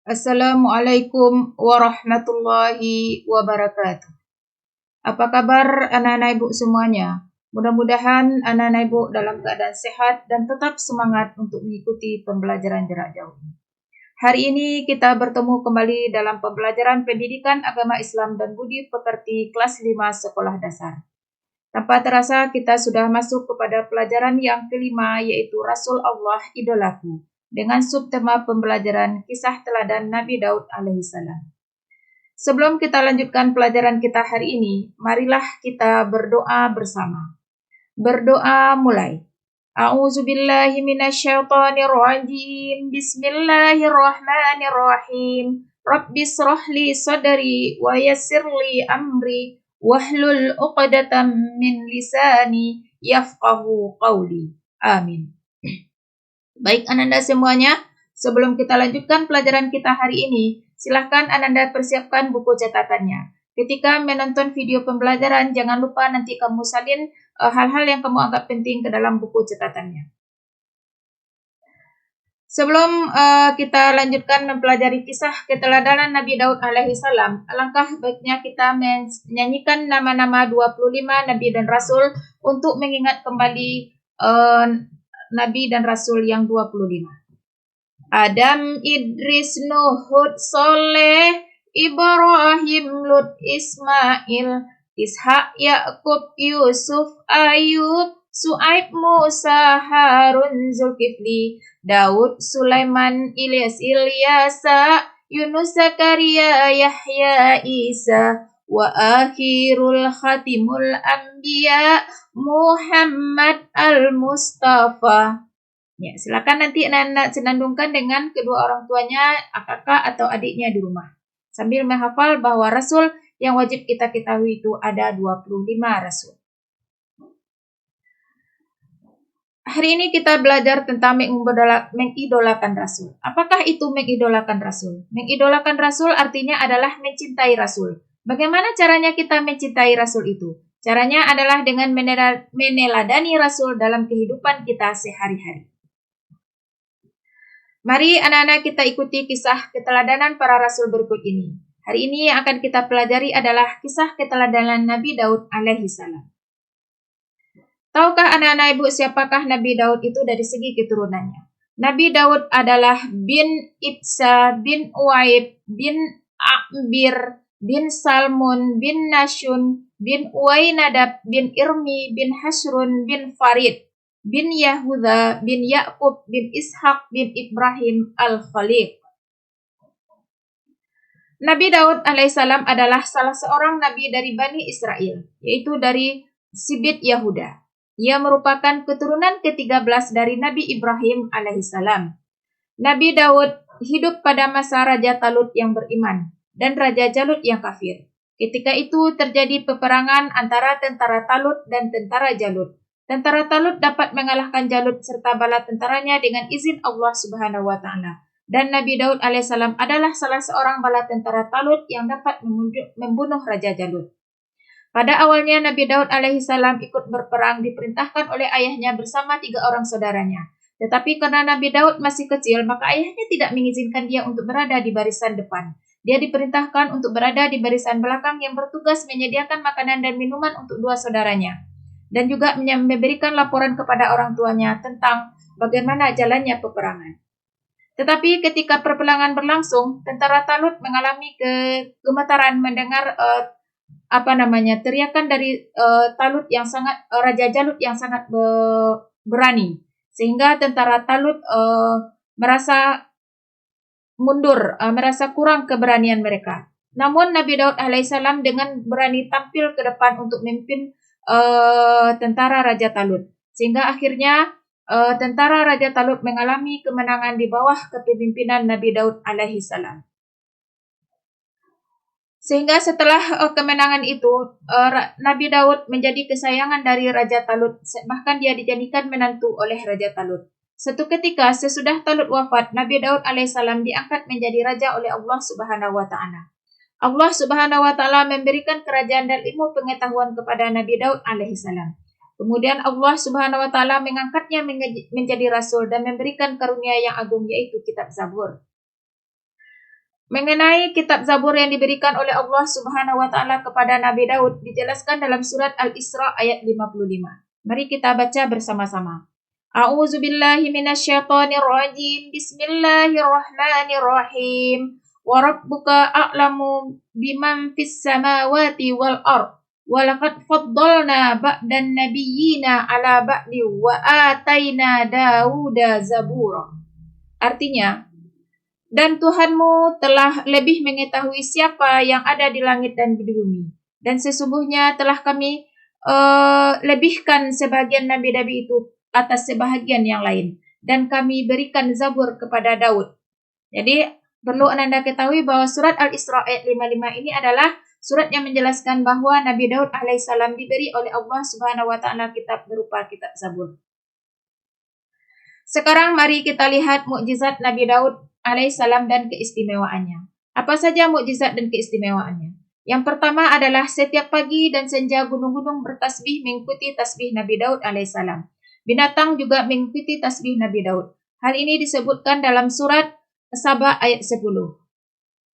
Assalamualaikum warahmatullahi wabarakatuh. Apa kabar anak-anak ibu semuanya? Mudah-mudahan anak-anak ibu dalam keadaan sehat dan tetap semangat untuk mengikuti pembelajaran jarak jauh. Hari ini kita bertemu kembali dalam pembelajaran pendidikan agama Islam dan budi pekerti kelas 5 sekolah dasar. Tanpa terasa kita sudah masuk kepada pelajaran yang kelima, yaitu Rasul Allah Idolaku, dengan subtema pembelajaran kisah teladan Nabi Daud alaihissalam. Sebelum kita lanjutkan pelajaran kita hari ini, marilah kita berdoa bersama. Berdoa mulai. A'udzubillahi minasyaitonirrajim. Bismillahirrahmanirrahim. Rabbishrah li sadri wa yassir li amri wahlul 'uqdatam min lisani yafqahu qawli. Amin. Baik Ananda semuanya, sebelum kita lanjutkan pelajaran kita hari ini, silahkan Ananda persiapkan buku catatannya. Ketika menonton video pembelajaran, jangan lupa nanti kamu salin hal-hal yang kamu anggap penting ke dalam buku catatannya. Sebelum kita lanjutkan mempelajari kisah keteladanan Nabi Daud alaihissalam, alangkah baiknya kita menyanyikan nama-nama 25 Nabi dan Rasul untuk mengingat kembali Nabi dan Rasul yang 25. Adam, Idris, Nuh, Hud, Soleh, Ibrahim, Lut, Ismail, Ishak, Yakub, Yusuf, Ayub, Su'aib, Musa, Harun, Zulkifli, Daud, Sulaiman, Ilyasa, Yunus, Zakaria, Yahya, Isa, wa akhirul khatimul anbiya, Muhammad al-Mustafa. Ya, silakan nanti anak-anak senandungkan dengan kedua orang tuanya, kakak atau adiknya di rumah. Sambil menghafal bahwa Rasul yang wajib kita ketahui itu ada 25 Rasul. Hari ini kita belajar tentang mengidolakan Rasul. Apakah itu mengidolakan Rasul? Mengidolakan Rasul artinya adalah mencintai Rasul. Bagaimana caranya kita mencintai Rasul itu? Caranya adalah dengan meneladani Rasul dalam kehidupan kita sehari-hari. Mari anak-anak kita ikuti kisah keteladanan para rasul berikut ini. Hari ini yang akan kita pelajari adalah kisah keteladanan Nabi Daud alaihissalam. Tahukah anak-anak ibu siapakah Nabi Daud itu dari segi keturunannya? Nabi Daud adalah bin Ibsa, bin Uwaib, bin Akbir, bin Salmun, bin Nashun, bin Uwainadab, bin Irmi, bin Hasrun, bin Farid, bin Yahuda, bin Yakub, bin Ishak, bin Ibrahim al-Khalid. Nabi Daud alaihissalam adalah salah seorang nabi dari Bani Israel, yaitu dari Sibit Yahuda. Ia merupakan keturunan ke-13 dari Nabi Ibrahim alaihissalam. Nabi Daud hidup pada masa Raja Talut yang beriman dan Raja Jalut yang kafir. Ketika itu terjadi peperangan antara tentara Talut dan tentara Jalut. Tentara Talut dapat mengalahkan Jalut serta bala tentaranya dengan izin Allah Subhanahu wa taala. Dan Nabi Daud alaihissalam adalah salah seorang bala tentara Talut yang dapat membunuh Raja Jalut. Pada awalnya Nabi Daud alaihissalam ikut berperang diperintahkan oleh ayahnya bersama 3 orang saudaranya. Tetapi karena Nabi Daud masih kecil, maka ayahnya tidak mengizinkan dia untuk berada di barisan depan. Dia diperintahkan untuk berada di barisan belakang yang bertugas menyediakan makanan dan minuman untuk 2 saudaranya. Dan juga memberikan laporan kepada orang tuanya tentang bagaimana jalannya peperangan. Tetapi ketika peperangan berlangsung, tentara Talut mengalami kegemetaran mendengar teriakan dari Talut yang sangat Raja Jalut yang sangat berani, sehingga tentara Talut merasa mundur, merasa kurang keberanian mereka. Namun Nabi Daud alaihissalam dengan berani tampil ke depan untuk memimpin tentara Raja Talut, sehingga akhirnya tentara Raja Talut mengalami kemenangan di bawah kepemimpinan Nabi Daud alaihissalam. Sehingga setelah kemenangan itu, Nabi Daud menjadi kesayangan dari Raja Talut, bahkan dia dijadikan menantu oleh Raja Talut. Suatu ketika sesudah Talut wafat, Nabi Daud alaihissalam diangkat menjadi raja oleh Allah Subhanahu wa taala. Allah Subhanahu wa taala memberikan kerajaan dan ilmu pengetahuan kepada Nabi Daud alaihissalam. Kemudian Allah Subhanahu wa taala mengangkatnya menjadi rasul dan memberikan karunia yang agung, yaitu kitab Zabur. Mengenai kitab Zabur yang diberikan oleh Allah Subhanahu wa taala kepada Nabi Daud dijelaskan dalam surat Al-Isra ayat 55. Mari kita baca bersama-sama. A'udzu billahi minasyaitonir rajim. Bismillahirrahmanirrahim. Wa rabbuka a'lamu biman fis samawati wal ard. Wa laqad faddalna ba'dan nabiyyina 'ala ba'di wa ataina Dauda zabura. Artinya, dan Tuhanmu telah lebih mengetahui siapa yang ada di langit dan di bumi. Dan sesungguhnya telah kami lebihkan sebagian nabi-nabi itu atas sebahagian yang lain. Dan kami berikan Zabur kepada Daud. Jadi perlu Anda ketahui bahwa surat Al-Isra ayat 55 ini adalah surat yang menjelaskan bahwa Nabi Daud alaihissalam diberi oleh Allah Subhanahu wa taala kitab berupa kitab Zabur. Sekarang mari kita lihat mukjizat Nabi Daud alaihissalam dan keistimewaannya. Apa saja mukjizat dan keistimewaannya? Yang pertama adalah setiap pagi dan senja gunung-gunung bertasbih mengikuti tasbih Nabi Daud alaihissalam. Binatang juga mengikuti tasbih Nabi Daud. Hal ini disebutkan dalam surat Saba ayat 10.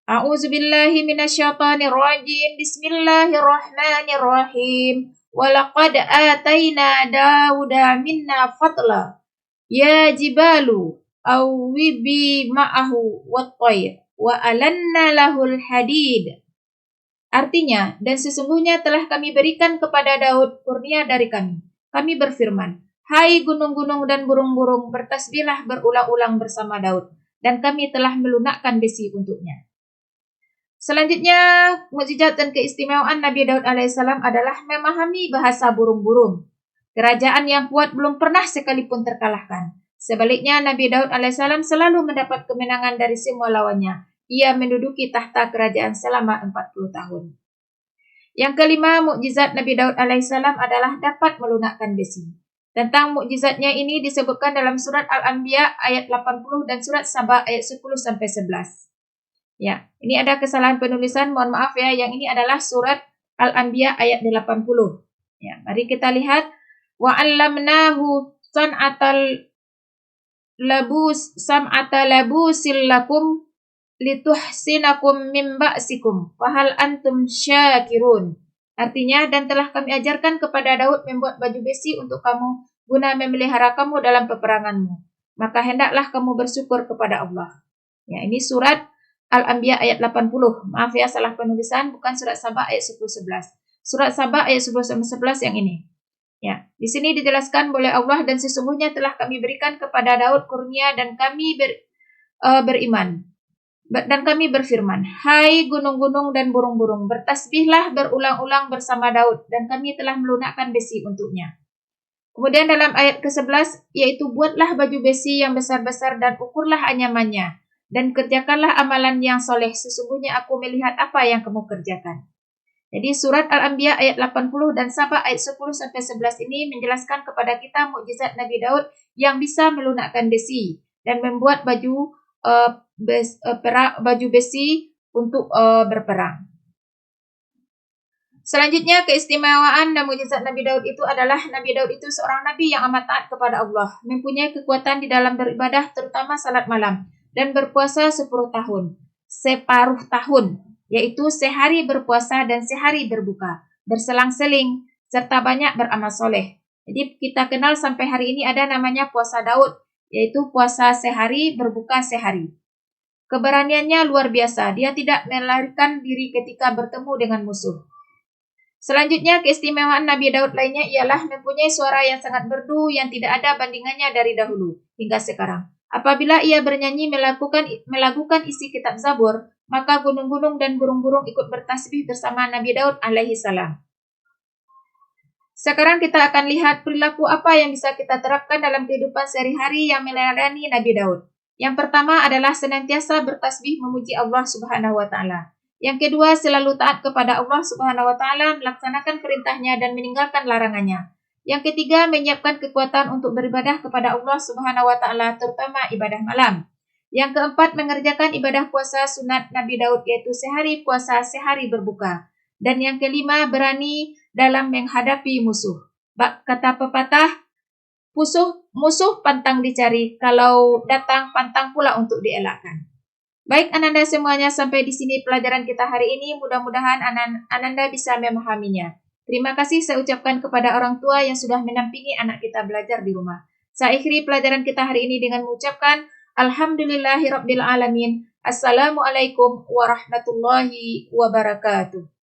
A'udzu billahi minasyaitonir rajim. Bismillahirrahmanirrahim. Wa laqad ataina Dauda minna fadla. Ya jibalu awwibi ma'ahu wat-tayr wa alanna lahul hadid. Artinya, dan sesungguhnya telah kami berikan kepada Daud kurnia dari kami. Kami berfirman, hai gunung-gunung dan burung-burung, bertasbihlah berulang-ulang bersama Daud, dan kami telah melunakkan besi untuknya. Selanjutnya, mukjizat dan keistimewaan Nabi Daud alaihissalam adalah memahami bahasa burung-burung. Kerajaan yang kuat belum pernah sekalipun terkalahkan. Sebaliknya, Nabi Daud alaihissalam selalu mendapat kemenangan dari semua lawannya. Ia menduduki tahta kerajaan selama 40 tahun. Yang kelima, mukjizat Nabi Daud alaihissalam adalah dapat melunakkan besi. Tentang mukjizatnya ini disebutkan dalam surat Al-Anbiya ayat 80 dan surat Saba ayat 10-11. Ya, ini ada kesalahan penulisan, mohon maaf ya. Yang ini adalah surat Al-Anbiya ayat 80. Ya, mari kita lihat. Wa 'allamnahu sam'atal labusil lakum lituhsinakum min ba'sikum fahal antum syakirun. Artinya, dan telah kami ajarkan kepada Daud membuat baju besi untuk kamu guna memelihara kamu dalam peperanganmu. Maka hendaklah kamu bersyukur kepada Allah. Ya, ini surat Al-Anbiya ayat 80. Maaf ya, salah penulisan, bukan surat Saba ayat 10-11. Surat Saba ayat 10-11 yang ini. Ya, di sini dijelaskan oleh Allah, dan sesungguhnya telah kami berikan kepada Daud kurnia dan kami beriman. Dan kami berfirman, hai gunung-gunung dan burung-burung, bertasbihlah berulang-ulang bersama Daud, dan kami telah melunakkan besi untuknya. Kemudian dalam ayat ke-11, yaitu buatlah baju besi yang besar-besar dan ukurlah anyamannya, dan kerjakanlah amalan yang soleh, sesungguhnya aku melihat apa yang kamu kerjakan. Jadi surat Al-Anbiya ayat 80 dan Saba ayat 10-11 ini menjelaskan kepada kita mukjizat Nabi Daud yang bisa melunakkan besi dan membuat baju besi untuk berperang. Selanjutnya, keistimewaan dan mukjizat Nabi Daud itu adalah Nabi Daud itu seorang nabi yang amat taat kepada Allah, mempunyai kekuatan di dalam beribadah terutama salat malam, dan berpuasa separuh tahun, yaitu sehari berpuasa dan sehari berbuka, berselang-seling, serta banyak beramal soleh. Jadi kita kenal sampai hari ini ada namanya puasa Daud, yaitu puasa sehari, berbuka sehari. Keberaniannya luar biasa, dia tidak melarikan diri ketika bertemu dengan musuh. Selanjutnya, keistimewaan Nabi Daud lainnya ialah mempunyai suara yang sangat merdu yang tidak ada bandingannya dari dahulu hingga sekarang. Apabila ia bernyanyi melakukan isi kitab Zabur, maka gunung-gunung dan burung-burung ikut bertasbih bersama Nabi Daud alaihi salam. Sekarang kita akan lihat perilaku apa yang bisa kita terapkan dalam kehidupan sehari-hari yang melayani Nabi Daud. Yang pertama adalah senantiasa bertasbih memuji Allah Subhanahu wa taala. Yang kedua, selalu taat kepada Allah Subhanahu wa taala, melaksanakan perintahnya dan meninggalkan larangannya. Yang ketiga, menyiapkan kekuatan untuk beribadah kepada Allah Subhanahu wa taala, terutama ibadah malam. Yang keempat, mengerjakan ibadah puasa sunat Nabi Daud, yaitu sehari puasa, sehari berbuka. Dan yang kelima, berani dalam menghadapi musuh. Kata pepatah, musuh pantang dicari, kalau datang pantang pula untuk dielakkan. Baik Ananda semuanya, sampai di sini pelajaran kita hari ini. Mudah-mudahan Ananda bisa memahaminya. Terima kasih saya ucapkan kepada orang tua yang sudah menampingi anak kita belajar di rumah. Saya akhiri pelajaran kita hari ini dengan mengucapkan Alhamdulillahirabbil alamin. Assalamualaikum warahmatullahi wabarakatuh.